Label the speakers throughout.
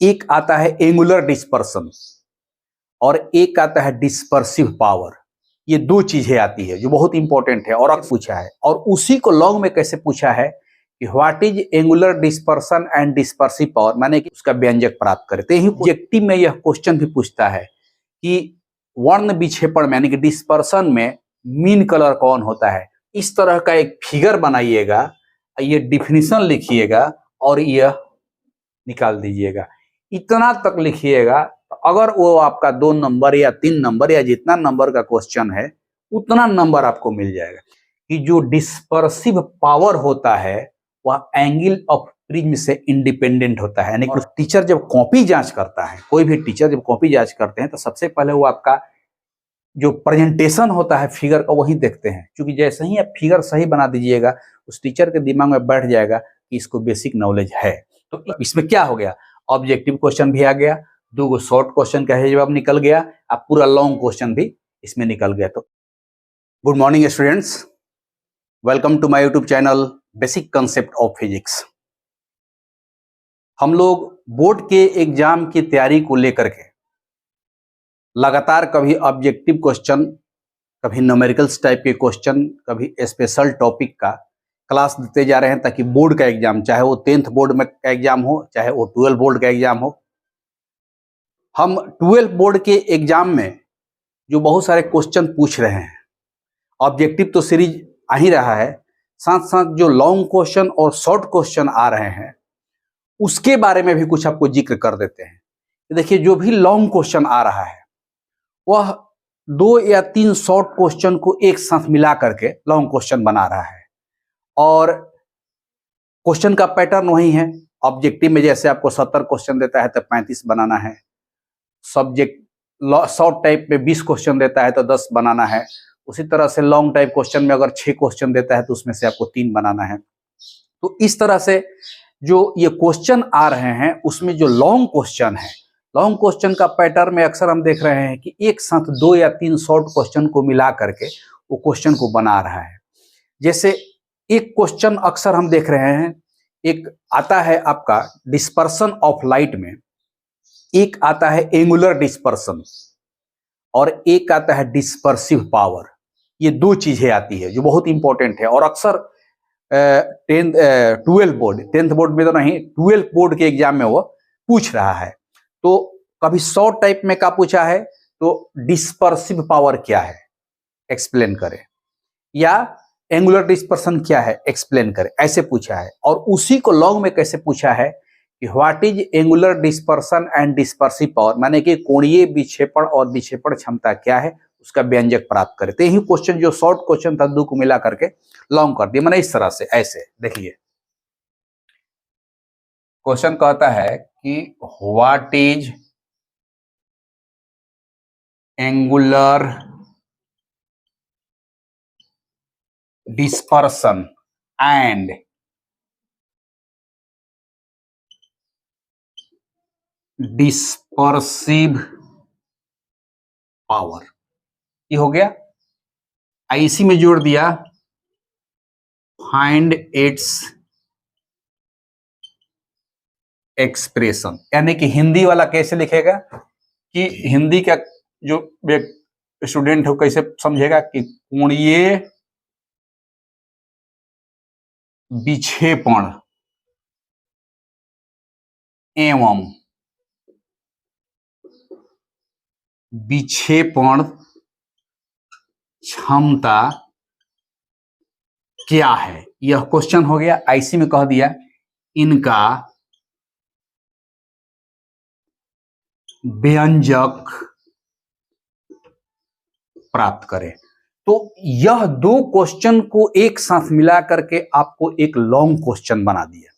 Speaker 1: एक आता है एंगुलर डिस्पर्सन और एक आता है डिस्पर्सिव पावर। ये दो चीजें आती है जो बहुत इंपॉर्टेंट है और पूछा है, और उसी को लॉन्ग में कैसे पूछा है कि what is angular dispersion and dispersive power, माने कि उसका व्यंजक प्राप्त करते ही ऑब्जेक्टिव में यह क्वेश्चन भी पूछता है कि वर्ण विक्षेपण यानी कि डिस्पर्सन में मीन कलर कौन होता है। इस तरह का एक फिगर बनाइएगा, ये डिफिनीशन लिखिएगा और यह निकाल दीजिएगा। इतना तक लिखिएगा, तो अगर वो आपका 2 नंबर या 3 नंबर या जितना नंबर का क्वेश्चन है उतना नंबर आपको मिल जाएगा। कि जो डिस्पर्सिव पावर होता है वह एंगल ऑफ प्रिज्म से इंडिपेंडेंट होता है। यानी कि टीचर जब कॉपी जांच करता है, कोई भी टीचर जब कॉपी जांच करते हैं तो सबसे पहले वो आपका जो प्रेजेंटेशन होता है फिगर का वही देखते हैं, क्योंकि जैसे ही आप फिगर सही बना दीजिएगा उस टीचर के दिमाग में बैठ जाएगा कि इसको बेसिक नॉलेज है। तो इसमें क्या हो गया, ऑब्जेक्टिव क्वेश्चन भी आ गया, 2 शॉर्ट क्वेश्चन का जवाब निकल गया, अब पूरा लॉन्ग क्वेश्चन भी इसमें निकल गया। तो good morning students, welcome to my YouTube channel basic concept of physics. हम लोग बोर्ड के एग्जाम की तैयारी को लेकर के लगातार कभी ऑब्जेक्टिव क्वेश्चन, कभी न्यूमेरिकल्स टाइप के क्वेश्चन, कभी स्पेशल टॉपिक का क्लास देते जा रहे हैं, ताकि बोर्ड का एग्जाम, चाहे वो 10th बोर्ड में का एग्जाम हो, चाहे वो 12 बोर्ड का एग्जाम हो, हम 12 बोर्ड के एग्जाम में जो बहुत सारे क्वेश्चन पूछ रहे हैं, ऑब्जेक्टिव तो सीरीज आ ही रहा है, साथ साथ जो लॉन्ग क्वेश्चन और शॉर्ट क्वेश्चन आ रहे हैं उसके बारे में भी कुछ आपको जिक्र कर देते हैं। देखिए, जो भी लॉन्ग क्वेश्चन आ रहा है वह 2 या 3 शॉर्ट क्वेश्चन को एक साथ मिला करके लॉन्ग क्वेश्चन बना रहा है। और क्वेश्चन का पैटर्न वही है, ऑब्जेक्टिव में जैसे आपको 70 क्वेश्चन देता है तो 35 बनाना है, सब्जेक्ट शॉर्ट टाइप में 20 क्वेश्चन देता है तो 10 बनाना है, उसी तरह से लॉन्ग टाइप क्वेश्चन में अगर 6 क्वेश्चन देता है तो उसमें से आपको 3 बनाना है। तो इस तरह से जो ये क्वेश्चन आ रहे हैं उसमें जो लॉन्ग क्वेश्चन है, लॉन्ग क्वेश्चन का पैटर्न में अक्सर हम देख रहे हैं कि एक साथ 2 या 3 शॉर्ट क्वेश्चन को मिला करके वो क्वेश्चन को बना रहा है। जैसे एक क्वेश्चन अक्सर हम देख रहे हैं, एक आता है आपका डिस्पर्सन ऑफ लाइट में, एक आता है एंगुलर डिस्पर्सन और एक आता है डिस्पर्सिव पावर। ये दो चीजें आती है जो बहुत इंपॉर्टेंट है और अक्सर 12 बोर्ड, 10th बोर्ड में तो नहीं, 12 बोर्ड के एग्जाम में वो पूछ रहा है। तो कभी शॉर्ट टाइप में का पूछा है तो डिस्पर्सिव पावर क्या है एक्सप्लेन करें, या एंगुलर डिस्पर्सन क्या है एक्सप्लेन करें, ऐसे पूछा है। और उसी को लॉन्ग में कैसे पूछा है कि what is angular dispersion and dispersive power, माने कि कोणीय विक्षेपण और विक्षेपण क्षमता क्या है, उसका व्यंजक प्राप्त करें। तो यही क्वेश्चन जो शॉर्ट क्वेश्चन था 2 को मिला करके लॉन्ग कर दिया, मैंने इस तरह से। ऐसे देखिए, क्वेश्चन कहता है कि what is angular dispersion and dispersive power. ये हो गया, इसी में जोड़ दिया फाइंड इट्स एक्सप्रेशन। यानी कि हिंदी वाला कैसे लिखेगा कि हिंदी का जो स्टूडेंट हो कैसे समझेगा कि कोणीय विक्षेपण एवं विक्षेपण क्षमता क्या है। यह क्वेश्चन हो गया, आईसी में कह दिया इनका व्यंजक प्राप्त करें। तो यह 2 क्वेश्चन को एक साथ मिला करके आपको एक लॉन्ग क्वेश्चन बना दिया।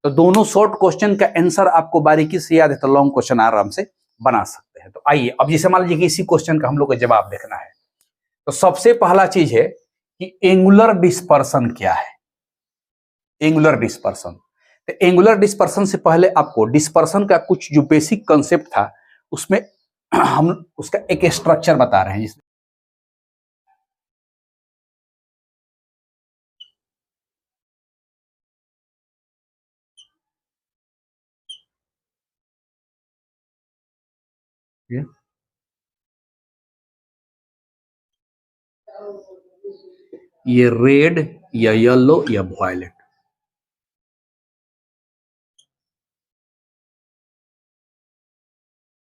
Speaker 1: तो दोनों शॉर्ट क्वेश्चन का आंसर आपको बारीकी से याद है तो लॉन्ग क्वेश्चन आराम से बना सकते हैं। तो आइए, अब जैसे मान लीजिए कि इसी क्वेश्चन का हम लोग को जवाब देखना है, तो सबसे पहला चीज है कि एंगुलर डिस्पर्सन क्या है। एंगुलर डिस्पर्सन, तो एंगुलर डिस्पर्सन से पहले आपको डिस्पर्सन का कुछ जो बेसिक कंसेप्ट था उसमें हम उसका एक स्ट्रक्चर बता रहे हैं। ये रेड या येलो या वायलेट।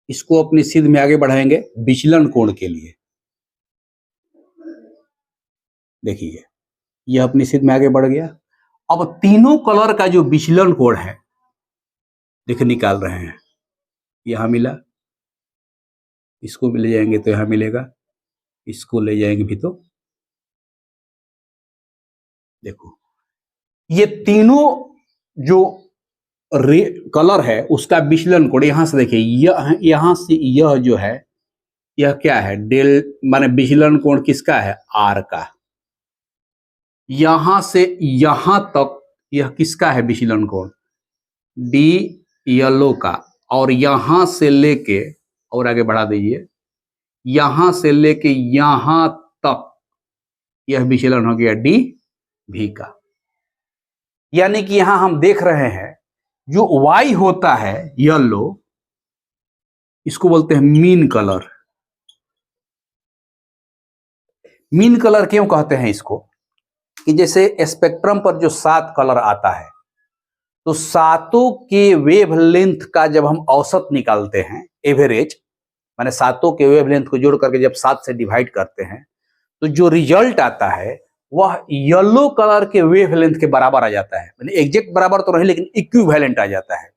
Speaker 1: इसको अपनी सिद्ध में आगे बढ़ाएंगे विचलन कोण के लिए। देखिए यह अपनी सिद्ध में आगे बढ़ गया। अब तीनों कलर का जो विचलन कोण है देखिए निकाल रहे हैं। यहां मिला, इसको भी ले जाएंगे तो यहां मिलेगा, इसको ले जाएंगे भी तो देखो ये तीनों जो कलर है उसका विचलन कोण यहां से देखिए, यहां से यह जो है यह क्या है डेल, माने विचलन कोण किसका है आर का। यहां से यहां तक यह किसका है विचलन कोण डी येलो का। और यहां से लेके और आगे बढ़ा दीजिए, यहां से लेके यहां तक यह विचलन हो गया डी भी का। यानी कि यहां हम देख रहे हैं जो वाई होता है येलो, इसको बोलते हैं मीन कलर। मीन कलर क्यों कहते हैं इसको कि जैसे स्पेक्ट्रम पर जो 7 कलर आता है तो सातों के वेवलेंथ का जब हम औसत निकालते हैं एवरेज, माने सातों के वेवलेंथ को जोड़ करके जब 7 से डिवाइड करते हैं तो जो रिजल्ट आता है वह येलो कलर के वेवलेंथ के बराबर आ जाता है। माने एग्जैक्ट बराबर तो नहीं लेकिन इक्विवेलेंट आ जाता है।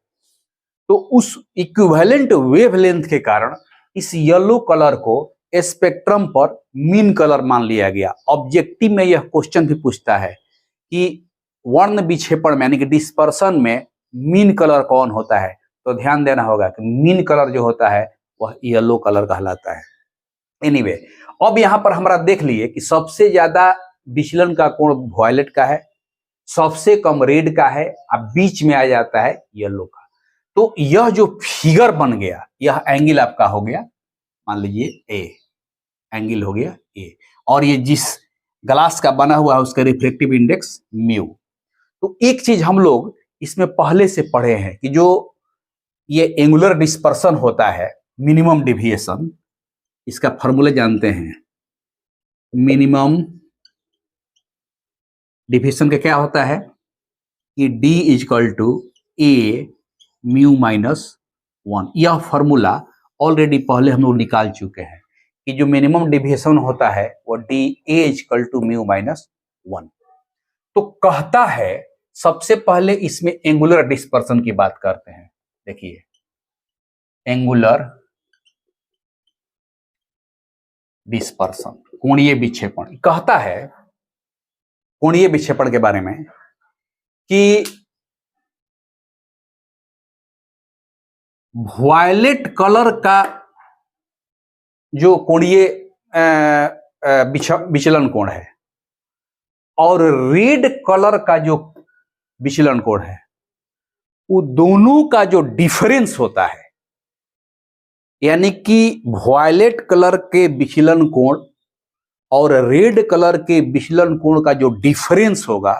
Speaker 1: तो उस इक्विवेलेंट वेवलेंथ के कारण इस येलो कलर को स्पेक्ट्रम पर मीन कलर मान लिया गया। ऑब्जेक्टिव में यह क्वेश्चन भी पूछता है कि वर्ण विक्षेपण में यानी कि डिस्पर्सन में मीन कलर कौन होता है, तो ध्यान देना होगा कि मीन कलर जो होता है वह येलो कलर कहलाता है। एनीवे अब यहां पर हमारा देख लिए कि सबसे ज्यादा विचलन का कोण वायलेट का है, सबसे कम रेड का है, अब बीच में आ जाता है येलो का। तो यह जो फिगर बन गया यह एंगल आपका हो गया, मान लीजिए ए, एंगल हो गया ए, और ये जिस ग्लास का बना हुआ है उसका रिफ्लेक्टिव इंडेक्स म्यू। तो एक चीज हम लोग इसमें पहले से पढ़े हैं कि जो ये एंगुलर डिस्पर्सन होता है मिनिमम डिविएशन, इसका फॉर्मूला जानते हैं। मिनिमम डिविएशन का क्या होता है कि d is equal to A mu minus 1। यह फॉर्मूला ऑलरेडी पहले हम लोग निकाल चुके हैं कि जो मिनिमम डिविएशन होता है वो D A is equal to mu minus 1। तो कहता है सबसे पहले इसमें एंगुलर डिस्पर्सन की बात करते हैं। देखिए एंगुलर डिस्पर्सन कोणीय विक्षेपण कहता है कोणीय विक्षेपण के बारे में कि वायलेट कलर का जो कोणीय विचलन कोण है और रेड कलर का जो विचलन कोण है वो दोनों का जो डिफरेंस होता है, यानी कि वायलेट कलर के विचलन कोण और रेड कलर के विचलन कोण का जो डिफरेंस होगा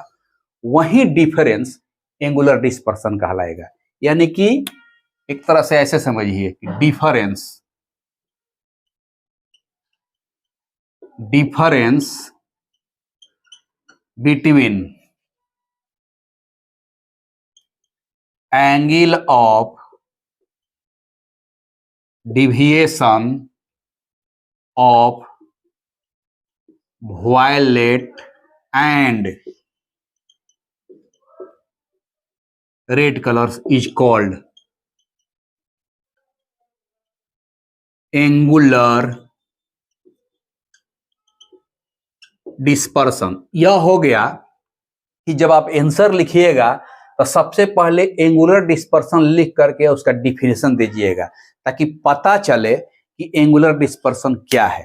Speaker 1: वही डिफरेंस एंगुलर डिस्पर्सन कहलाएगा। यानी कि एक तरह से ऐसे समझिए कि difference between angle of deviation of violet and red colours is called angular dispersion. यह हो गया कि जब आप आंसर लिखिएगा तो सबसे पहले एंगुलर डिस्पर्सन लिख करके उसका डिफिनेशन दीजिएगा ताकि पता चले कि एंगुलर डिस्पर्सन क्या है।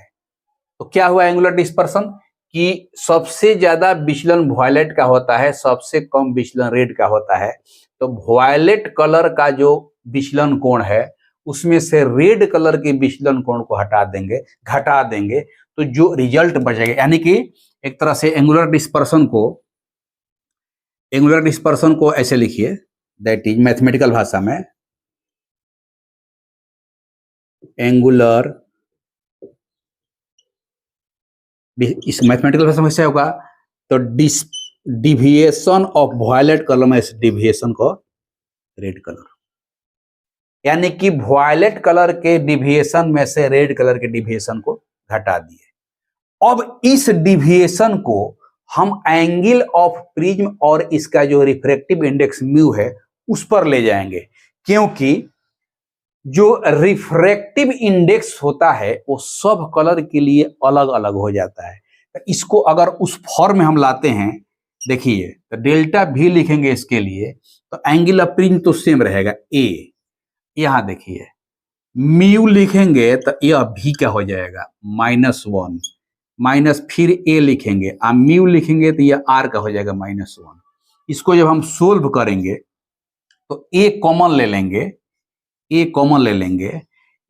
Speaker 1: तो क्या हुआ एंगुलर डिस्पर्सन कि सबसे ज्यादा विचलन वायलेट का होता है, सबसे कम विचलन रेड का होता है। तो वायलेट कलर का जो विचलन कोण है उसमें से रेड कलर के विचलन कोण को घटा देंगे तो जो रिजल्ट बचेगा, यानी कि एक तरह से एंगुलर डिस्पर्सन को ऐसे लिखिए, दैट इज मैथमेटिकल भाषा में एंगुलर, इस मैथमेटिकल में समस्या होगा तो डिविएशन ऑफ वायलेट कलर में इस डिविएशन को रेड कलर, यानी कि वायलेट कलर के डिविएशन में से रेड कलर के डिविएशन को घटा दिए। अब इस डिविएशन को हम एंगल ऑफ प्रिज्म और इसका जो रिफ्रैक्टिव इंडेक्स म्यू है उस पर ले जाएंगे, क्योंकि जो रिफ्रैक्टिव इंडेक्स होता है वो सब कलर के लिए अलग अलग हो जाता है। तो इसको अगर उस फॉर्म में हम लाते हैं, देखिए तो डेल्टा भी लिखेंगे इसके लिए, तो एंगल ऑफ प्रिज्म तो सेम रहेगा ए, यहां देखिए म्यू लिखेंगे तो यह भी क्या हो जाएगा -1, माइनस फिर ए लिखेंगे, म्यू लिखेंगे तो यह आर का हो जाएगा -1। इसको जब हम सोल्व करेंगे तो ए कॉमन ले लेंगे, ए कॉमन ले लेंगे,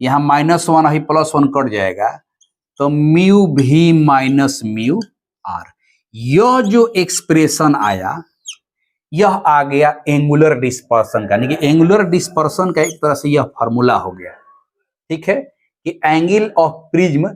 Speaker 1: यहाँ -1 अभी +1 कट जाएगा तो mu V minus mu are. यह जो एक्सप्रेशन आया यह आ गया एंगुलर डिस्पर्सन का, यानी कि एंगुलर डिस्पर्सन का एक तरह से यह फार्मूला हो गया, ठीक है, कि angle of prism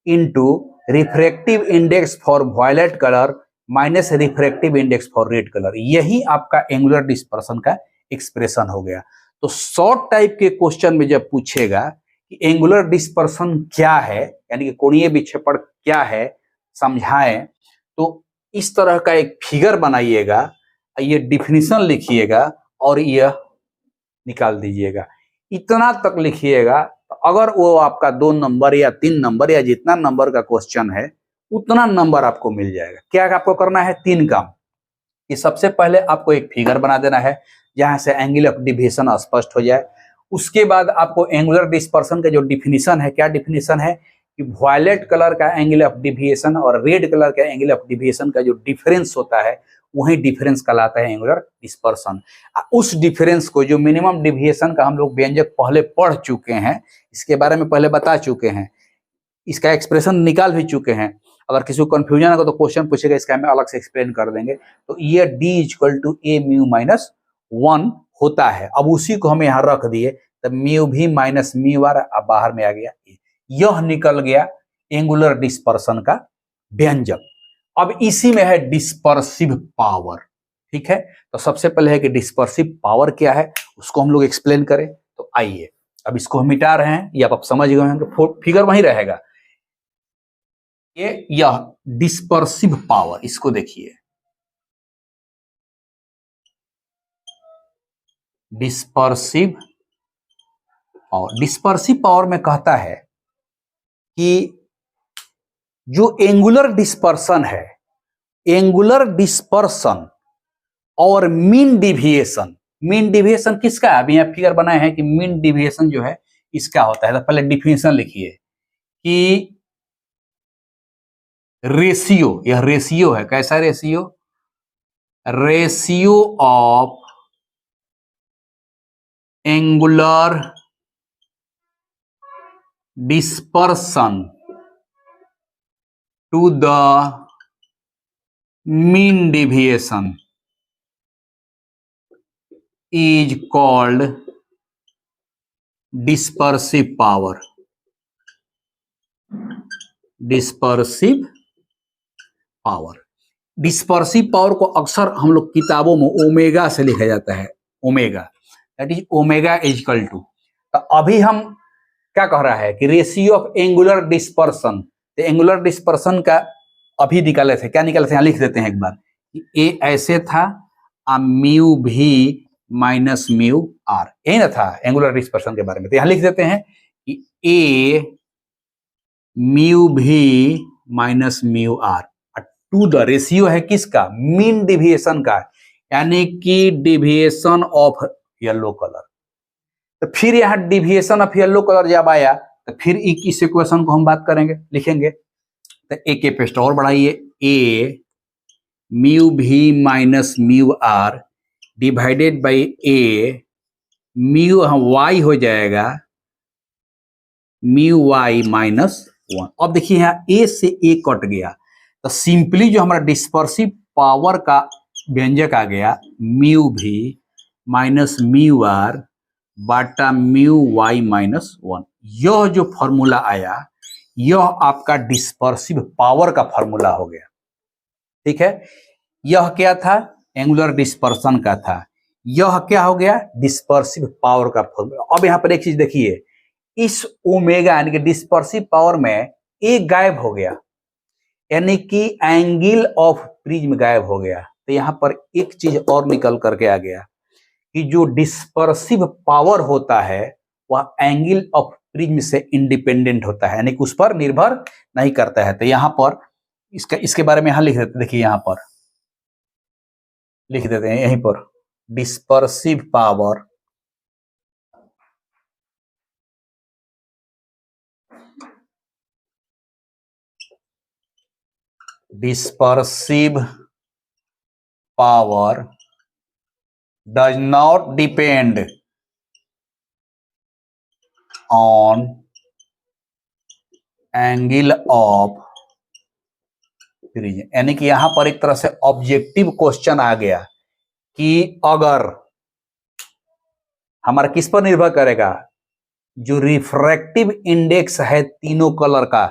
Speaker 1: into refractive index for violet colour minus refractive index for red colour, यही आपका एंगुलर डिस्पर्सन का एक्सप्रेशन हो गया। तो शॉर्ट टाइप के क्वेश्चन में जब पूछेगा कि एंगुलर डिस्पर्सन क्या है, यानी कि कोणीय विक्षेपण क्या है, समझाएं, तो इस तरह का एक फिगर बनाइएगा, ये डिफिनीशन लिखिएगा और यह निकाल दीजिएगा। इतना तक लिखिएगा, तो अगर वो आपका 2 नंबर या 3 नंबर या जितना नंबर का क्वेश्चन है उतना नंबर आपको मिल जाएगा। क्या आपको करना है, 3 काम, कि सबसे पहले आपको एक फिगर बना देना है जहां से एंगल ऑफ डिविएशन स्पष्ट हो जाए। उसके बाद आपको एंगुलर डिस्पर्सन का जो डिफिनीशन है, क्या डिफिनीशन है कि वायलेट कलर का एंगल ऑफ डिविएशन और रेड कलर का एंगल ऑफ डिविएशन का जो डिफरेंस होता है वही डिफरेंस कहलाता है एंगुलर डिस्पर्सन। उस डिफरेंस को, जो मिनिमम डिविएशन का हम लोग व्यंजक पहले पढ़ चुके हैं, इसके बारे में पहले बता चुके हैं, इसका एक्सप्रेशन निकाल भी चुके हैं। अगर किसी को कंफ्यूजन होगा तो क्वेश्चन पूछेगा, इसका हम अलग से एक्सप्लेन कर देंगे। तो ये d = a μ-1 होता है। अब उसी को हम यहाँ रख दिए तो mu V minus mu are, अब बाहर में आ गया a। यह निकल गया एंगुलर डिस्पर्सन का व्यंजक। अब इसी में है डिस्पर्सिव पावर, ठीक है। तो सबसे पहले है कि डिस्पर्सिव पावर क्या है उसको हम लोग एक्सप्लेन करें। तो आइए, अब इसको हम मिटा रहे हैं, ये आप समझ गए होंगे, फिगर वहीं रहेगा। यह डिस्पर्सिव पावर, इसको देखिए, डिस्पर्सिव पावर में कहता है कि जो एंगुलर डिस्पर्सन है, एंगुलर डिस्पर्सन और मीन डिविएशन किसका है? अभी यहाँ फिगर बनाए हैं कि मीन डिविएशन जो है इसका होता है। तो पहले डिफिनेशन लिखिए कि रेशियो, यह रेशियो है, कैसा ratio? Ratio of angular dispersion to the mean deviation is called dispersive power। Dispersive power को अक्सर हम लोग किताबों में ओमेगा से लिखा जाता है, omega, that is omega equal to. तो अभी हम क्या कह रहा है कि रेशियो ऑफ एंगुलर डिस्पर्सन, तो एंगुलर डिस्पर्सन का अभी निकाले थे, क्या निकाले थे, यहाँ लिख देते हैं एक बार। ए ऐसे था, mu V minus mu are, यही ना था एंगुलर डिस्पर्सन के बारे में। तो यहां लिख देते हैं कि A mu V minus mu R to the ratio है किसका? मीन डिविएशन का, यानी कि डिविएशन ऑफ येलो कलर। तो फिर यहां डिविएशन ऑफ येलो कलर जब आया तो फिर इस इक्वेशन को हम बात करेंगे, लिखेंगे। तो ए के पेस्ट और बढ़ाइए, A mu V minus mu R divided by A mu Y हो जाएगा म्यू वाई -1। अब देखिए यहाँ ए से ए कट गया, तो सिंपली जो हमारा डिस्पर्सिव पावर का व्यंजक आ गया mu V minus mu R बाटा म्यू वाई माइनस 1। यह जो फॉर्मूला आया यह आपका डिस्पर्सिव पावर का फॉर्मूला हो गया। ठीक है, यह क्या था? एंगुलर डिस्पर्सन का था। यह क्या हो गया? डिस्पर्सिव पावर का फॉर्मूला। अब यहां पर एक चीज देखिए, इस ओमेगा यानी कि डिस्पर्सिव पावर में एक गायब हो गया, यानी कि एंगल ऑफ प्रिज्म गायब हो गया। तो यहां पर एक चीज और निकल करके आ गया कि जो डिस्पर्सिव पावर होता है वह एंगल ऑफ प्रिज्म से इंडिपेंडेंट होता है, यानी कि उस पर निर्भर नहीं करता है। तो यहां पर इसके बारे में यहां लिख देते, देखिए यहां पर लिख देते हैं, यहीं पर dispersive power does not depend on angle of prism. यानी कि यहां पर एक तरह से ऑब्जेक्टिव क्वेश्चन आ गया कि अगर हमारा किस पर निर्भर करेगा, जो रिफ्रैक्टिव इंडेक्स है तीनों कलर का,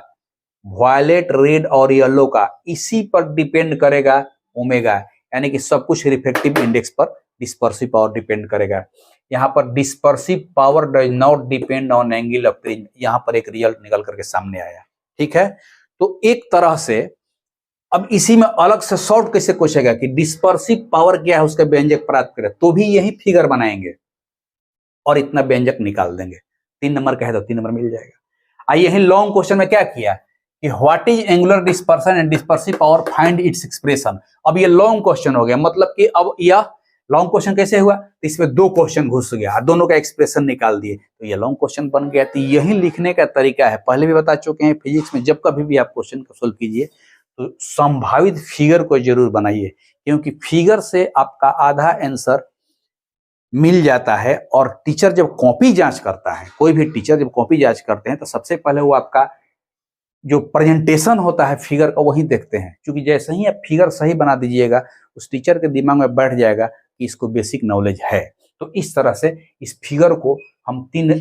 Speaker 1: वायलेट, रेड और येलो का, इसी पर डिपेंड करेगा ओमेगा। यानी कि सब कुछ रिफ्रैक्टिव इंडेक्स पर डिस्पर्सिव पावर डिपेंड करेगा। यहाँ पर dispersive power does not depend on angle of prism, यहाँ पर एक रिजल्ट निकल करके सामने आया। ठीक है, तो एक तरह से अब इसी में अलग से शॉर्ट कैसे पूछेगा कि डिस्पर्सिव पावर क्या है, उसका व्यंजक प्राप्त करें, तो भी यही फिगर बनाएंगे और इतना व्यंजक निकाल देंगे। 3 नंबर कहे तो 3 नंबर मिल जाएगा। आइए यही लॉन्ग क्वेश्चन में क्या किया कि what is angular dispersion and dispersive power, find its expression. अब ये लॉन्ग क्वेश्चन हो गया, मतलब कि अब यह लॉन्ग क्वेश्चन कैसे हुआ, तो इसमें 2 क्वेश्चन घुस गया, दोनों का एक्सप्रेशन निकाल दिए, तो ये लॉन्ग क्वेश्चन बन गया। तो यही लिखने का तरीका है, पहले भी बता चुके हैं फिजिक्स में, जब कभी भी आप क्वेश्चन को सोल्व कीजिए तो संभावित फिगर को जरूर बनाइए, क्योंकि फिगर से आपका आधा आंसर मिल जाता है। और टीचर जब कॉपी जांच करता है, कोई भी टीचर जब कॉपी जांच करते हैं तो सबसे पहले वो आपका जो प्रेजेंटेशन होता है फिगर का वही देखते हैं, क्योंकि जैसे ही आप फिगर सही बना दीजिएगा उस टीचर के दिमाग में बैठ जाएगा कि इसको बेसिक नॉलेज है। तो इस तरह से इस फिगर को हम तीन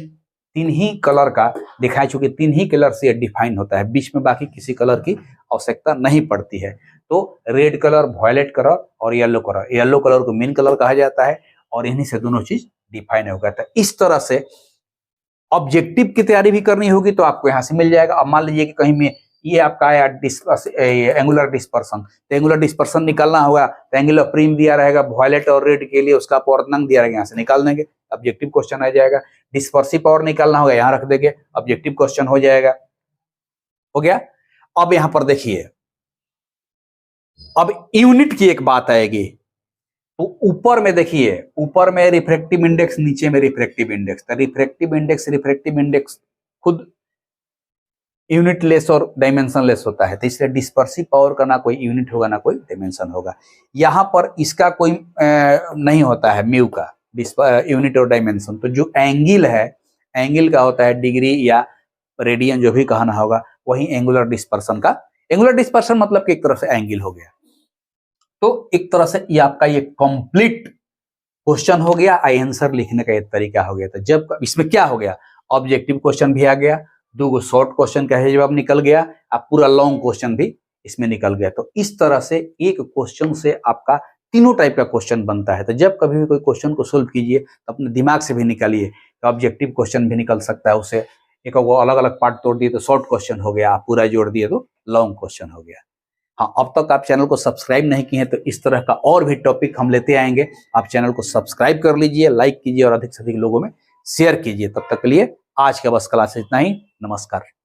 Speaker 1: ही कलर का दिखाए, चूंकि 3 ही कलर से डिफाइन होता है, बीच में बाकी किसी कलर की आवश्यकता नहीं पड़ती है। तो रेड कलर, वायलेट कलर और येलो कलर, येलो कलर को मेन कलर कहा जाता है और इन्हीं से दोनों चीज डिफाइन हो गया। इस तरह से ऑब्जेक्टिव की तैयारी भी करनी होगी तो आपको यहां से मिल जाएगा। अब मान लीजिए कि कहीं में ये आपका आया एंगुलर डिस्पर्सन, तो एंगुलर डिस्पर्सन निकालना होगा तो एंगल ऑफ प्रिज्म दिया रहेगा वायलेट और रेड के लिए, उसका अपवर्तनांक दिया रहेगा, यहाँ से निकाल देंगे, ऑब्जेक्टिव क्वेश्चन आ जाएगा। डिस्पर्सिव पावर निकालना होगा, यहाँ रख देंगे, ऑब्जेक्टिव क्वेश्चन हो जाएगा। हो गया। अब यहां पर देखिए, अब यूनिट की एक बात आएगी, तो ऊपर में देखिए, ऊपर में रिफ्रैक्टिव इंडेक्स, नीचे में रिफ्रैक्टिव इंडेक्स। तो रिफ्रैक्टिव इंडेक्स खुद यूनिट लेस और डायमेंशन लेस होता है, तो इसलिए डिस्पर्सिव पावर का ना कोई यूनिट होगा ना कोई डायमेंशन होगा। यहां पर इसका कोई नहीं होता है म्यू का यूनिट और डायमेंशन। तो जो एंगल है, एंगल का होता है डिग्री या रेडियन, जो भी कहना होगा, वही एंगुलर डिस्पर्सन का। एंगुलर डिस्पर्सन मतलब कि एक तरह से एंगल हो गया। तो एक तरह से ये आपका ये कंप्लीट क्वेश्चन हो गया, आंसर लिखने का ये तरीका हो गया। तो जब इसमें क्या हो गया, ऑब्जेक्टिव क्वेश्चन भी आ गया, 2 शॉर्ट क्वेश्चन का जवाब निकल गया, अब पूरा लॉन्ग क्वेश्चन भी इसमें निकल गया। तो इस तरह से एक क्वेश्चन से आपका तीनों टाइप का क्वेश्चन बनता है। तो जब कभी भी कोई क्वेश्चन को सोल्व कीजिए तो अपने दिमाग से भी निकालिए। तो ऑब्जेक्टिव क्वेश्चन भी निकल सकता है, उसे एक अलग अलग पार्ट तोड़ दिए तो शॉर्ट क्वेश्चन हो गया, पूरा जोड़ दिए तो लॉन्ग क्वेश्चन हो गया। हाँ, अब तक आप चैनल को सब्सक्राइब नहीं किए हैं तो इस तरह का और भी टॉपिक हम लेते आएंगे। आप चैनल को सब्सक्राइब कर लीजिए, लाइक कीजिए और अधिक से अधिक लोगों में शेयर कीजिए। तब तक के लिए आज का बस क्लास इतना ही। नमस्कार।